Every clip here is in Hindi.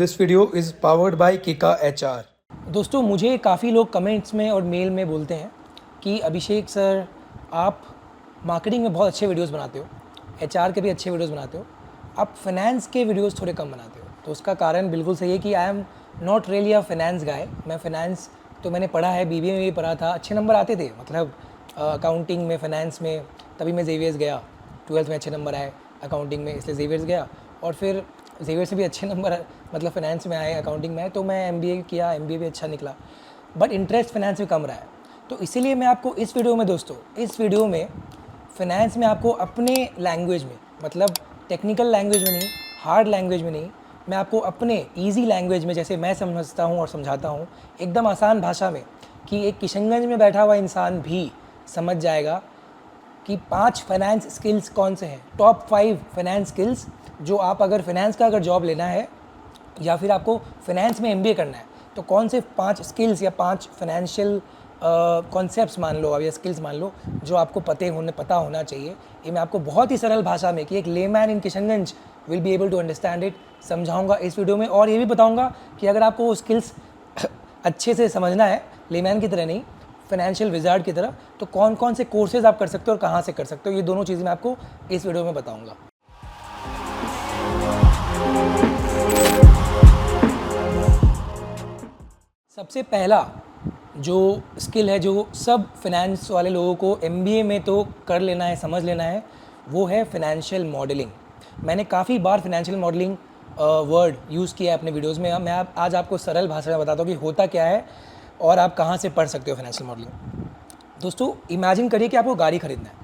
This video is powered by Kika HR. दोस्तों, मुझे काफ़ी लोग कमेंट्स में और मेल में बोलते हैं कि अभिषेक सर, आप मार्केटिंग में बहुत अच्छे वीडियोस बनाते हो, एचआर के भी अच्छे वीडियोस बनाते हो, आप फाइनेंस के वीडियोस थोड़े कम बनाते हो। तो उसका कारण बिल्कुल सही है कि I am not really a finance guy. मैं फाइनेंस तो मैंने पढ़ा है, बीबीए में भी पढ़ा था, अच्छे नंबर आते थे, मतलब अकाउंटिंग में, फाइनेंस में। तभी मैं जेवियर्स गया, 12th में अच्छे नंबर आए अकाउंटिंग में, इसलिए जेवियर्स गया। और फिर जेवियर से भी अच्छे नंबर मतलब फाइनेंस में आए, अकाउंटिंग में आए, तो मैं एमबीए किया, एमबीए भी अच्छा निकला, बट इंटरेस्ट फाइनेंस में कम रहा है। तो इसीलिए मैं आपको इस वीडियो में दोस्तों, इस वीडियो में फाइनेंस में आपको अपने लैंग्वेज में, मतलब टेक्निकल लैंग्वेज में नहीं, हार्ड लैंग्वेज में नहीं, मैं आपको अपने ईजी लैंग्वेज में, जैसे मैं समझता हूँ और समझाता हूँ, एकदम आसान भाषा में, कि एक किशनगंज में बैठा हुआ इंसान भी समझ जाएगा कि 5 फाइनेंस स्किल्स कौन से हैं, टॉप 5 फाइनेंस स्किल्स, जो आप अगर फाइनेंस का अगर जॉब लेना है या फिर आपको फाइनेंस में एमबीए करना है, तो कौन से 5 स्किल्स या 5 फाइनेंशियल कॉन्सेप्ट्स मान लो आप, या स्किल्स मान लो, जो आपको पता होना चाहिए। ये मैं आपको बहुत ही सरल भाषा में, कि एक layman in Kishanganj will be able to understand it, समझाऊंगा इस वीडियो में। और ये भी बताऊंगा कि अगर आपको वो स्किल्स अच्छे से समझना है, लेमैन की तरह नहीं, फाइनेंशियल विजार्ड की तरह, तो कौन कौन से कोर्सेज आप कर सकते हो और कहाँ से कर सकते हो, ये दोनों चीज़ें मैं आपको इस वीडियो में बताऊंगा। सबसे पहला जो स्किल है, जो सब फाइनेंस वाले लोगों को एमबीए में तो कर लेना है, समझ लेना है, वो है फाइनेंशियल मॉडलिंग। मैंने काफ़ी बार फाइनेंशियल मॉडलिंग वर्ड यूज़ किया है अपने वीडियोस में। मैं आज आपको सरल भाषा में बताता हूँ कि होता क्या है और आप कहाँ से पढ़ सकते हो फाइनेंशियल मॉडलिंग। दोस्तों, इमेजिन करिए कि आपको गाड़ी खरीदना है।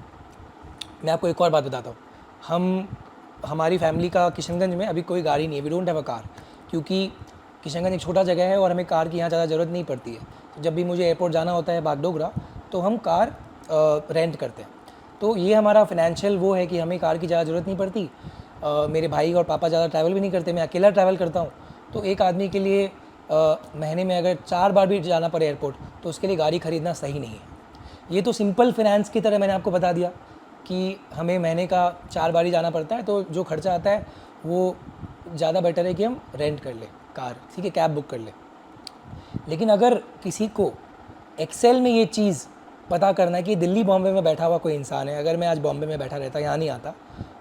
मैं आपको एक और बात बताता हूँ, हमारी फैमिली का किशनगंज में अभी कोई गाड़ी नहीं है, we don't have a car, क्योंकि किशनगंज एक छोटा जगह है और हमें कार की यहाँ ज़्यादा ज़रूरत नहीं पड़ती है। तो जब भी मुझे एयरपोर्ट जाना होता है बागडोगरा, तो हम कार रेंट करते हैं। तो ये हमारा फाइनेंशियल वो है कि हमें कार की ज़्यादा ज़रूरत नहीं पड़ती। मेरे भाई और पापा ज़्यादा ट्रैवल भी नहीं करते, मैं अकेला ट्रैवल करता हूँ। तो एक आदमी के लिए महीने में अगर 4 बार भी जाना पड़े एयरपोर्ट, तो उसके लिए गाड़ी खरीदना सही नहीं है। ये तो सिंपल फाइनेंस की तरह मैंने आपको बता दिया कि हमें महीने का 4 बार ही जाना पड़ता है, तो जो खर्चा आता है वो ज़्यादा बेटर है कि हम रेंट कर ले कार, ठीक है, कैब बुक कर ले। लेकिन अगर किसी को एक्सेल में ये चीज़ पता करना है कि दिल्ली बॉम्बे में बैठा हुआ कोई इंसान है, अगर मैं आज बॉम्बे में बैठा रहता, यहाँ नहीं आता,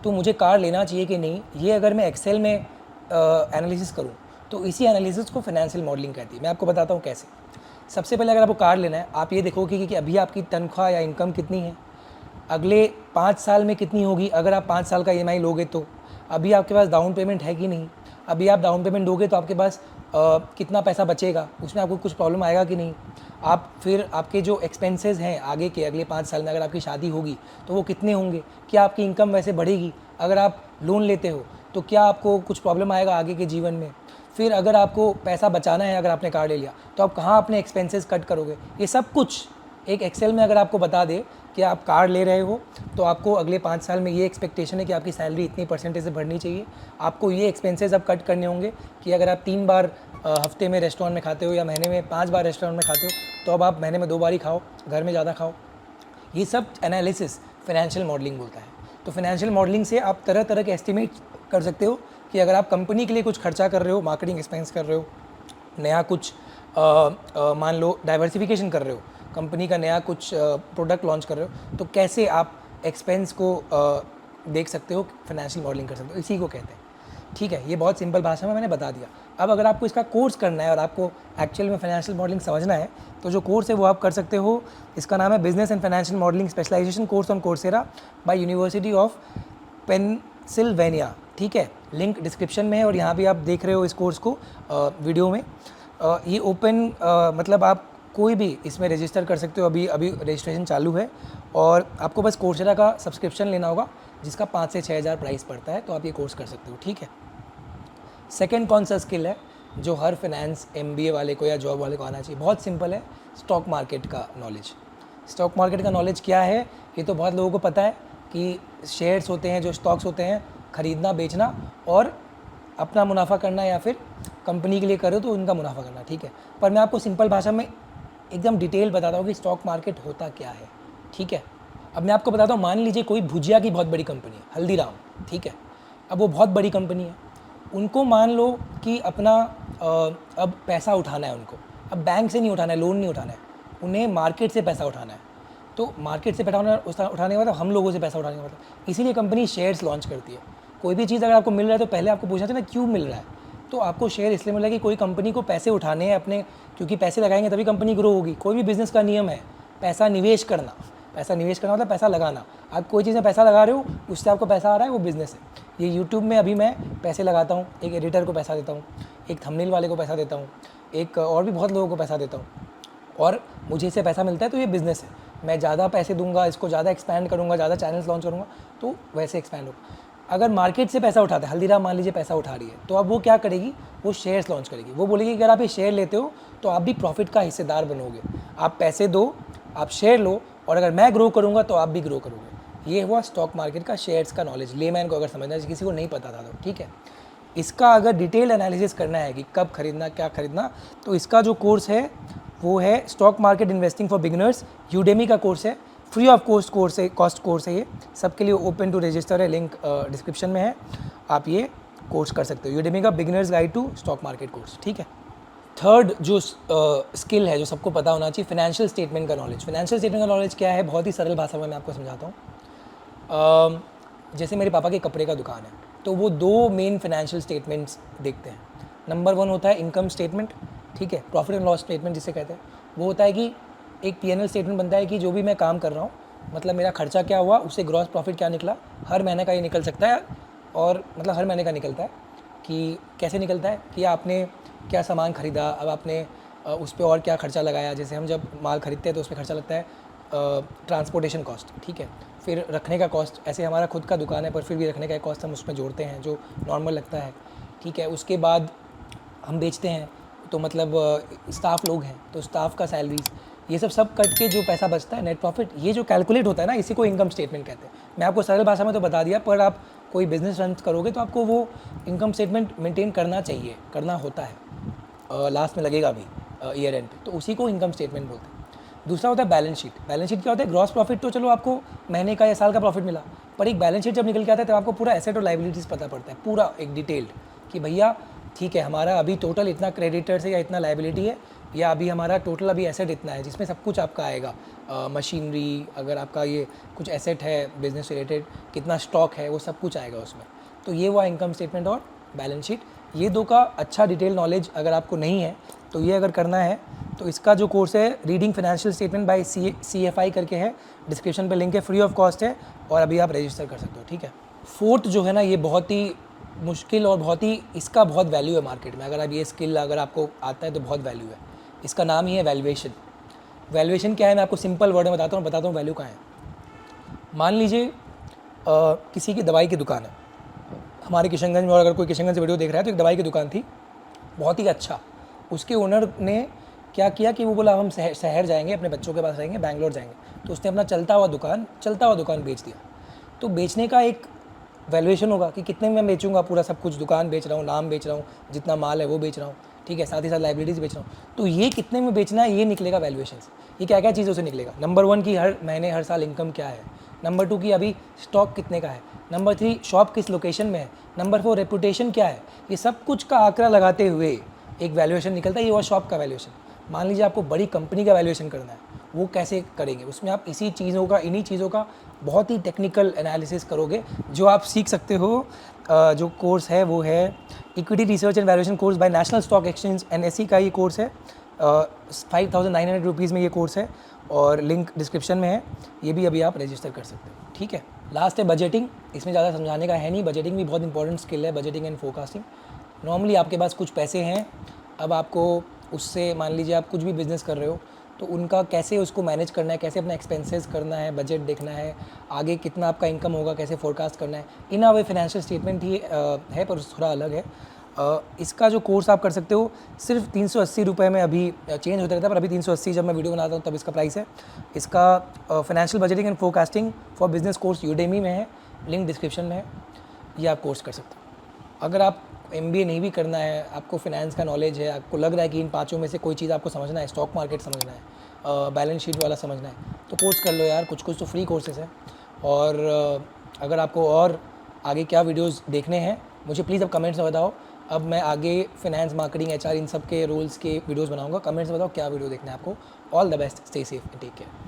तो मुझे कार लेना चाहिए कि नहीं, ये अगर मैं एक्सेल में एनालिसिस करूँ, तो इसी एनालिसिस को फाइनेंशियल मॉडलिंग कहती है। मैं आपको बताता हूँ कैसे। सबसे पहले अगर आपको कार लेना है, आप ये देखोगे कि अभी आपकी तनख्वाह या इनकम कितनी है, अगले 5 साल में कितनी होगी। अगर आप 5 साल का ईएमआई लोगे, तो अभी आपके पास डाउन पेमेंट है कि नहीं, अभी आप डाउन पेमेंट दोगे तो आपके पास कितना पैसा बचेगा, उसमें आपको कुछ प्रॉब्लम आएगा कि नहीं। आप फिर आपके जो एक्सपेंसेस हैं आगे के, अगले 5 साल में अगर आपकी शादी होगी तो वो कितने होंगे, क्या आपकी इनकम वैसे बढ़ेगी, अगर आप लोन लेते हो तो क्या आपको कुछ प्रॉब्लम आएगा आगे के जीवन में। फिर अगर आपको पैसा बचाना है, अगर आपने कार ले लिया, तो आप कहाँ अपने एक्सपेंसेस कट करोगे। ये सब कुछ एक एक्सेल में अगर आपको बता दे कि आप कार ले रहे हो, तो आपको अगले 5 साल में ये एक्सपेक्टेशन है कि आपकी सैलरी इतनी परसेंटेज से बढ़नी चाहिए, आपको ये एक्सपेंसेस अब कट करने होंगे कि अगर आप 3 बार हफ्ते में रेस्टोरेंट में खाते हो या महीने में 5 बार रेस्टोरेंट में खाते हो, तो अब आप महीने में 2 बार ही खाओ, घर में ज़्यादा खाओ। ये सब एनालिसिस फाइनेंशियल मॉडलिंग बोलता है। तो फाइनेंशियल मॉडलिंग से आप तरह तरह के एस्टिमेट कर सकते हो कि अगर आप कंपनी के लिए कुछ खर्चा कर रहे हो, मार्केटिंग एक्सपेंस कर रहे हो, नया कुछ मान लो डाइवर्सिफिकेशन कर रहे हो, कंपनी का नया कुछ प्रोडक्ट लॉन्च कर रहे हो, तो कैसे आप एक्सपेंस को देख सकते हो, फाइनेंशियल मॉडलिंग कर सकते हो, इसी को कहते हैं। ठीक है, ये बहुत सिंपल भाषा में मैंने बता दिया। अब अगर आपको इसका कोर्स करना है और आपको एक्चुअल में फाइनेंशियल मॉडलिंग समझना है, तो जो कोर्स है वो आप कर सकते हो। इसका नाम है business and financial modelling specialisation course on Coursera by University of Pennsylvania. ठीक है, लिंक डिस्क्रिप्शन में है, और यहाँ भी आप देख रहे हो इस कोर्स को वीडियो में। ये ओपन मतलब आप कोई भी इसमें रजिस्टर कर सकते हो, अभी रजिस्ट्रेशन चालू है, और आपको बस कोर्सेरा का सब्सक्रिप्शन लेना होगा, जिसका 5 से 6 हज़ार प्राइस पड़ता है, तो आप ये कोर्स कर सकते हो। ठीक है। सेकंड कौन सा स्किल है जो हर फाइनेंस एमबीए वाले को या जॉब वाले को आना चाहिए? बहुत सिंपल है, स्टॉक मार्केट का नॉलेज। स्टॉक मार्केट का नॉलेज क्या है, ये तो बहुत लोगों को पता है कि शेयर्स होते हैं, जो स्टॉक्स होते हैं, खरीदना बेचना और अपना मुनाफा करना, या फिर कंपनी के लिए करो तो उनका मुनाफा करना। ठीक है, पर मैं आपको सिंपल भाषा में एकदम डिटेल बताता हूँ कि स्टॉक मार्केट होता क्या है। ठीक है, अब मैं आपको बताता हूँ, मान लीजिए कोई भुजिया की बहुत बड़ी कंपनी है, हल्दीराम। ठीक है, अब वो बहुत बड़ी कंपनी है, उनको मान लो कि अपना अब पैसा उठाना है उनको, अब बैंक से नहीं उठाना है, लोन नहीं उठाना है, उन्हें मार्केट से पैसा उठाना है। तो मार्केट से पैसा उठाने का मतलब हम लोगों से पैसा उठाने का मतलब, इसीलिए कंपनी शेयर्स लॉन्च करती है। कोई भी चीज़ अगर आपको मिल रहा है तो पहले आपको पूछना चाहिए ना क्यों मिल रहा है। तो आपको शेयर इसलिए मिल रहा है कि कोई कंपनी को पैसे उठाने हैं अपने, क्योंकि पैसे लगाएंगे तभी कंपनी ग्रो होगी। कोई भी बिजनेस का नियम है पैसा निवेश करना। पैसा निवेश करना मतलब पैसा लगाना। आप कोई चीज़ में पैसा लगा रहे हो, उससे आपको पैसा आ रहा है, वो बिज़नेस है। ये यूट्यूब में अभी मैं पैसे लगाता हूँ, एक एडिटर को पैसा देता हूँ, एक थंबनेल वाले को पैसा देता हूँ, एक और भी बहुत लोगों को पैसा देता हूँ, और मुझे इससे पैसा मिलता है, तो ये बिज़नेस है। मैं ज़्यादा पैसे दूंगा, इसको ज़्यादा एक्सपैंड करूँगा, ज़्यादा चैनल्स लॉन्च करूँगा, तो वैसे एक्सपैंड होगा। अगर मार्केट से पैसा उठाता है, हल्दीराम मान लीजिए पैसा उठा रही है, तो अब वो क्या करेगी, वो शेयर्स लॉन्च करेगी। वो बोलेगी अगर आप ये शेयर लेते हो तो आप भी प्रॉफिट का हिस्सेदार बनोगे। आप पैसे दो, आप शेयर लो, और अगर मैं ग्रो करूँगा तो आप भी ग्रो करोगे। ये हुआ स्टॉक मार्केट का, शेयर्स का नॉलेज। लेमैन को अगर समझना है, किसी को नहीं पता था तो ठीक है। इसका अगर डिटेल एनालिसिस करना है कि कब खरीदना, क्या खरीदना, तो इसका जो कोर्स है वो है stock market investing for beginners. Udemy का कोर्स है, फ्री ऑफ कॉस्ट कोर्स है ये, सबके लिए ओपन टू रजिस्टर है, लिंक डिस्क्रिप्शन में है। आप ये कोर्स कर सकते हो, यूडेमी का beginner's guide to stock market course, ठीक है। थर्ड जो स्किल है जो सबको पता होना चाहिए, फाइनेंशियल स्टेटमेंट का नॉलेज। फाइनेंशियल स्टेटमेंट का नॉलेज क्या है, बहुत ही सरल भाषा में मैं आपको समझाता हूँ। जैसे मेरे पापा के कपड़े का दुकान है, तो वो दो मेन फाइनेंशियल स्टेटमेंट्स देखते हैं। नंबर 1 होता है इनकम स्टेटमेंट, ठीक है, प्रॉफिट एंड लॉस स्टेटमेंट जिसे कहते हैं। वो होता है कि एक पीएनएल स्टेटमेंट बनता है कि जो भी मैं काम कर रहा हूँ, मतलब मेरा खर्चा क्या हुआ, उससे ग्रॉस प्रॉफिट क्या निकला, हर महीने का ये निकल सकता है, और मतलब हर महीने का निकलता है कि कैसे निकलता है कि आपने क्या सामान खरीदा, अब आपने उस पर और क्या खर्चा लगाया। जैसे हम जब माल खरीदते हैं तो उस पर खर्चा लगता है ट्रांसपोर्टेशन कॉस्ट, ठीक है, फिर रखने का कॉस्ट। ऐसे हमारा खुद का दुकान है पर फिर भी रखने का कॉस्ट हम उसमें जोड़ते हैं जो नॉर्मल लगता है, ठीक है। उसके बाद हम बेचते हैं तो मतलब स्टाफ लोग हैं तो स्टाफ का सैलरीज, ये सब कट के जो पैसा बचता है, नेट प्रॉफिट, ये जो कैलकुलेट होता है ना, इसी को इनकम स्टेटमेंट कहते हैं। मैं आपको सरल भाषा में तो बता दिया, पर आप कोई बिजनेस रन करोगे तो आपको वो इनकम स्टेटमेंट मेंटेन करना चाहिए, करना होता है, लास्ट में लगेगा भी ईयर एंड पे, तो उसी को इनकम स्टेटमेंट बोलते हैं। दूसरा होता है बैलेंस शीट। बैलेंस शीट क्या होता है, ग्रॉस प्रॉफिट तो चलो आपको महीने का या साल का प्रॉफिट मिला, पर एक बैलेंस शीट जब निकल के आता है तो आपको पूरा एसेट और लाइबिलिटीज़ पता पड़ता है, पूरा एक डिटेल्ड, कि भैया ठीक है हमारा अभी टोटल इतना क्रेडिटर्स है या इतना लाइबिलिटी है, या अभी हमारा टोटल अभी एसेट इतना है, जिसमें सब कुछ आपका आएगा, मशीनरी, अगर आपका ये कुछ एसेट है बिजनेस रिलेटेड, कितना स्टॉक है, वो सब कुछ आएगा उसमें। तो ये हुआ इनकम स्टेटमेंट और बैलेंस शीट। ये दो का अच्छा डिटेल नॉलेज अगर आपको नहीं है तो ये अगर करना है तो इसका जो कोर्स है reading financial statement by CFI करके है, डिस्क्रिप्शन पे लिंक है, फ्री ऑफ कॉस्ट है, और अभी आप रजिस्टर कर सकते हो, ठीक है। फोर्थ जो है ना, ये बहुत ही मुश्किल और बहुत ही, इसका बहुत वैल्यू है मार्केट में। अगर आप ये स्किल अगर आपको आता है तो बहुत वैल्यू है। इसका नाम ही है वैल्यूएशन। वैल्यूएशन क्या है, मैं आपको सिंपल वर्ड में बताता हूँ वैल्यू कहाँ है। मान लीजिए किसी की दवाई की दुकान है हमारे किशनगंज में, और अगर कोई किशनगंज से वीडियो देख रहा है तो एक दवाई की दुकान थी, बहुत ही अच्छा। उसके ओनर ने क्या किया कि वो बोला हम शहर जाएंगे, अपने बच्चों के पास रहेंगे, बैंगलोर जाएंगे, तो उसने अपना चलता हुआ दुकान बेच दिया। तो बेचने का एक वैल्यूएशन होगा कि कितने में मैं बेचूंगा, पूरा सब कुछ, दुकान बेच रहा हूँ, नाम बेच रहा हूँ, जितना माल है वो बेच रहा हूँ, ठीक है, साथ ही साथ लाइबिलिटीज़ बेच रहा हूँ, तो ये कितने में बेचना है, ये निकलेगा वैल्यूएशन से। ये क्या क्या चीज़ों से निकलेगा, नंबर 1 की हर महीने हर साल इनकम क्या है, नंबर 2 की अभी स्टॉक कितने का है, नंबर 3 शॉप किस लोकेशन में है, नंबर 4 रेपुटेशन क्या है। ये सब कुछ का आंकड़ा लगाते हुए एक वैल्यूएशन निकलता है। ये हुआ शॉप का वैल्यूएशन। मान लीजिए आपको बड़ी कंपनी का वैल्यूएशन करना है, वो कैसे करेंगे, उसमें आप इन्हीं चीज़ों का बहुत ही टेक्निकल एनालिसिस करोगे, जो आप सीख सकते हो। जो कोर्स है वो है equity research and valuation course by National Stock Exchange NSE का ये कोर्स है। 5,900 रुपीज़ में ये कोर्स है, और लिंक डिस्क्रिप्शन में है। ये भी अभी आप रजिस्टर कर सकते हो, ठीक है। लास्ट है बजटिंग। इसमें ज़्यादा समझाने का है नहीं, बजटिंग भी बहुत इंपॉर्टेंट स्किल है, बजटिंग एंड फोरकास्टिंग। नॉर्मली आपके पास कुछ पैसे हैं, अब आपको उससे, मान लीजिए आप कुछ भी बिज़नेस कर रहे हो, तो उनका कैसे उसको मैनेज करना है, कैसे अपना एक्सपेंसेस करना है, बजट देखना है, आगे कितना आपका इनकम होगा, कैसे फोरकास्ट करना है। इन अ वे फाइनेंशियल स्टेटमेंट ही है, पर थोड़ा अलग है। इसका जो कोर्स आप कर सकते हो सिर्फ 380 रुपये में, अभी चेंज होता रहता है पर अभी 380 जब मैं वीडियो बनाता हूँ तब इसका प्राइस है। इसका financial budgeting and forecasting for business course Udemy में है, लिंक डिस्क्रिप्शन में है, ये आप कोर्स कर सकते हो। अगर आप MBA नहीं भी करना है, आपको फाइनेंस का नॉलेज है, आपको लग रहा है कि इन पाँचों में से कोई चीज़ आपको समझना है, स्टॉक मार्केट समझना है, बैलेंस शीट वाला समझना है, तो कोर्स कर लो यार, कुछ तो फ्री कोर्सेज है। और अगर आपको और आगे क्या वीडियोस देखने हैं, मुझे प्लीज़ अब कमेंट्स में बताओ। अब मैं आगे फिनेंस, मार्केटिंग, एचआर इन सब के रोल्स के वीडियोस बनाऊंगा। कमेंट्स में बताओ क्या वीडियो देखना है आपको। All the best, stay safe and take care.